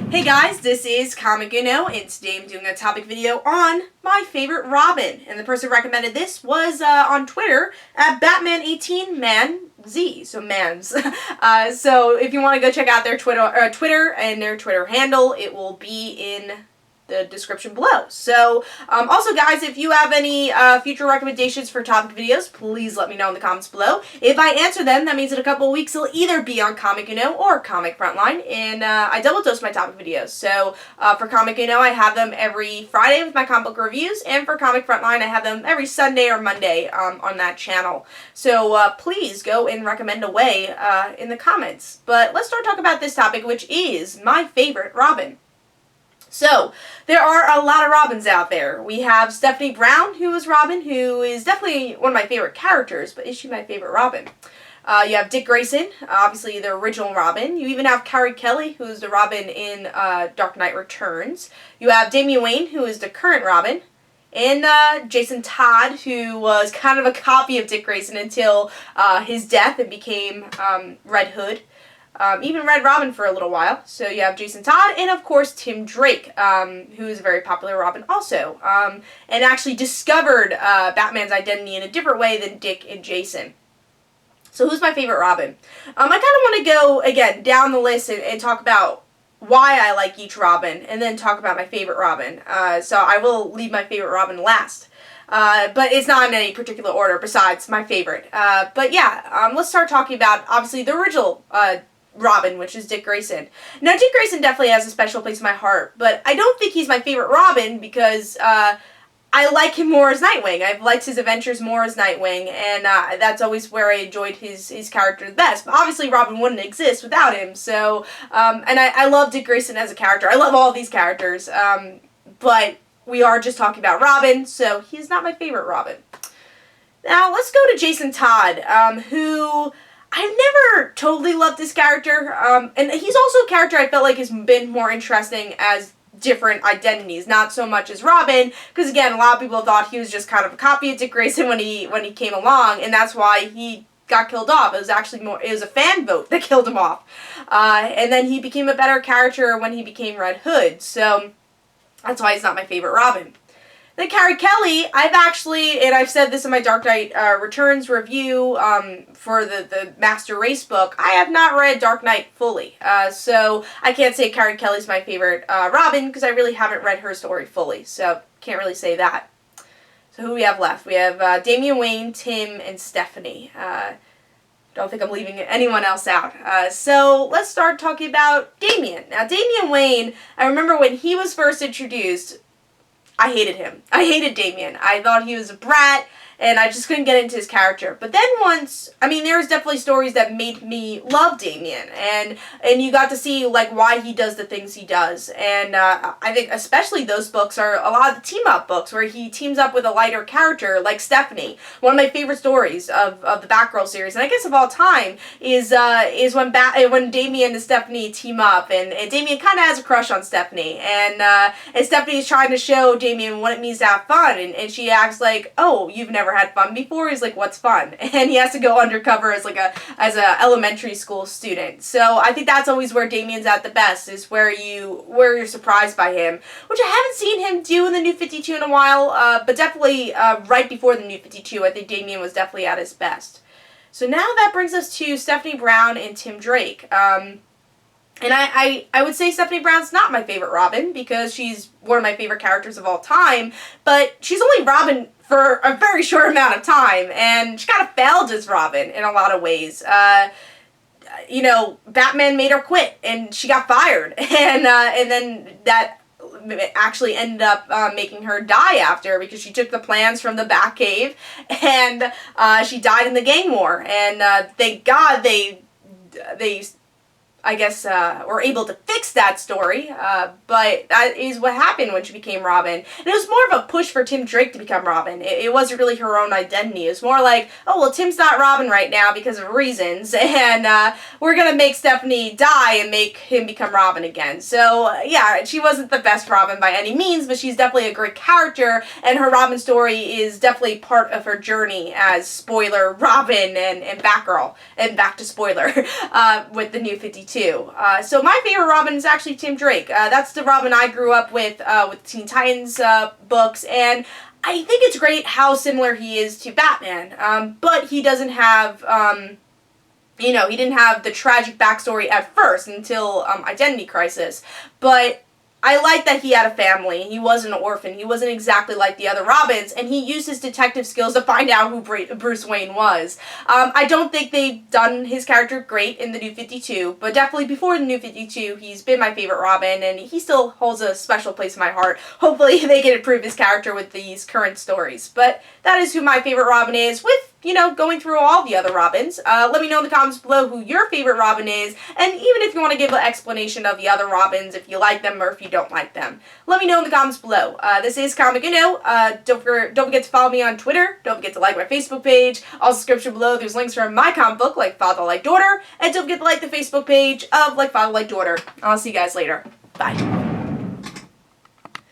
Hey guys, this is Comic Uno, and today I'm doing a topic video on my favorite Robin. And the person who recommended this was on Twitter at Batman18manz, so Mans. So if you want to go check out their Twitter and their Twitter handle, it will be in the description below. So, also guys, if you have any future recommendations for topic videos, please let me know in the comments below. If I answer them, that means in a couple of weeks it'll either be on Comic Uno or Comic Frontline, and I double dose my topic videos. So, for Comic Uno, I have them every Friday with my comic book reviews, and for Comic Frontline, I have them every Sunday or Monday on that channel. So, please go and recommend away in the comments. But let's start talking about this topic, which is my favorite Robin. So, there are a lot of Robins out there. We have Stephanie Brown, who is Robin, who is definitely one of my favorite characters, but is she my favorite Robin? You have Dick Grayson, obviously the original Robin. You even have Carrie Kelly, who is the Robin in Dark Knight Returns. You have Damian Wayne, who is the current Robin. And Jason Todd, who was kind of a copy of Dick Grayson until his death and became Red Hood. Even Red Robin for a little while. So you have Jason Todd, and of course Tim Drake, who is a very popular Robin also, and actually discovered Batman's identity in a different way than Dick and Jason. So who's my favorite Robin? I kind of want to go, again, down the list and talk about why I like each Robin, and then talk about my favorite Robin. So I will leave my favorite Robin last. But it's not in any particular order besides my favorite. But yeah, let's start talking about, obviously, the original Robin, which is Dick Grayson. Now, Dick Grayson definitely has a special place in my heart, but I don't think he's my favorite Robin because I like him more as Nightwing. I've liked his adventures more as Nightwing, and that's always where I enjoyed his character the best. But obviously, Robin wouldn't exist without him, so, and I love Dick Grayson as a character. I love all these characters, but we are just talking about Robin, so he's not my favorite Robin. Now, let's go to Jason Todd, who I've never totally loved this character, and he's also a character I felt like has been more interesting as different identities, not so much as Robin, because again, a lot of people thought he was just kind of a copy of Dick Grayson when he came along, and that's why he got killed off. It was actually it was a fan vote that killed him off, and then he became a better character when he became Red Hood, so that's why he's not my favorite Robin. Then Carrie Kelly, I've said this in my Dark Knight Returns review for the Master Race book, I have not read Dark Knight fully. So I can't say Carrie Kelly's my favorite Robin because I really haven't read her story fully. So can't really say that. So who do we have left? We have Damian Wayne, Tim, and Stephanie. Don't think I'm leaving anyone else out. So let's start talking about Damian. Now Damian Wayne, I remember when he was first introduced, I hated him. I hated Damian. I thought he was a brat, and I just couldn't get into his character. But then once, I mean, there's definitely stories that made me love Damian, and you got to see, like, why he does the things he does. And I think especially those books are a lot of the team-up books, where he teams up with a lighter character, like Stephanie. One of my favorite stories of the Batgirl series, and I guess of all time, is when Damian and Stephanie team up, and Damian kind of has a crush on Stephanie, and Stephanie's trying to show Damian what it means to have fun, and she acts like, oh, you've never had fun before? He's like, what's fun? And he has to go undercover as a elementary school student. So I think that's always where Damian's at the best, is where you're surprised by him, which I haven't seen him do in the New 52 in a while, but definitely right before the New 52, I think Damian was definitely at his best. So now that brings us to Stephanie Brown and Tim Drake. And I would say Stephanie Brown's not my favorite Robin, because she's one of my favorite characters of all time, but she's only Robin for a very short amount of time, and she kind of failed as Robin in a lot of ways. You know, Batman made her quit, and she got fired, and then that actually ended up making her die after, because she took the plans from the Batcave, and she died in the gang war, and thank God they I guess, were able to fix that story, but that is what happened when she became Robin. And it was more of a push for Tim Drake to become Robin. It wasn't really her own identity. It was more like, oh, well, Tim's not Robin right now because of reasons, and we're going to make Stephanie die and make him become Robin again. So, yeah, she wasn't the best Robin by any means, but she's definitely a great character, and her Robin story is definitely part of her journey as, spoiler, Robin and Batgirl, and back to spoiler, with the New 52. 52. So my favorite Robin is actually Tim Drake. That's the Robin I grew up with Teen Titans books, and I think it's great how similar he is to Batman, but he doesn't have, he didn't have the tragic backstory at first until Identity Crisis, but I like that he had a family. He wasn't an orphan. He wasn't exactly like the other Robins, and he used his detective skills to find out who Bruce Wayne was. I don't think they've done his character great in the New 52, but definitely before the New 52, he's been my favorite Robin, and he still holds a special place in my heart. Hopefully they can improve his character with these current stories, but that is who my favorite Robin is, with going through all the other Robins. Let me know in the comments below who your favorite Robin is, and even if you want to give an explanation of the other Robins, if you like them or if you don't like them. Let me know in the comments below. This is Comic Uno. Don't forget to follow me on Twitter. Don't forget to like my Facebook page. Also, description below, there's links for my comic book, Like Father, Like Daughter, and don't forget to like the Facebook page of Like Father, Like Daughter. I'll see you guys later. Bye.